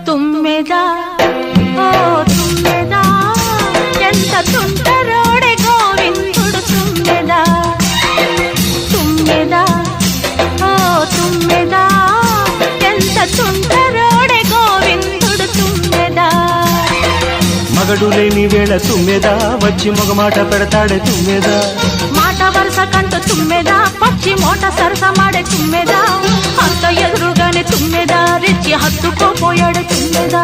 తుమ్మెదా ఓ తుమ్మెదా ఎంత తుంటరోడే గోవిందుడు తుమ్మెదా తుమ్మెదా ఓ తుమ్మెదా ఎంత తుంటరోడే గోవిందుడు తుమ్మెదా మగడు లేని వేళ తుమ్మెదా వచ్చి మగమాట పెడతాడే తుమ్మెదా మాట వరుస కంటూ తుమ్మెదా పచ్చి మోట సరస మాడే తుమ్మెదా అంత ఎదురుగానే తుమ్మెదా రెచ్చి హత్తుకోపోయాడు తుమ్మెదా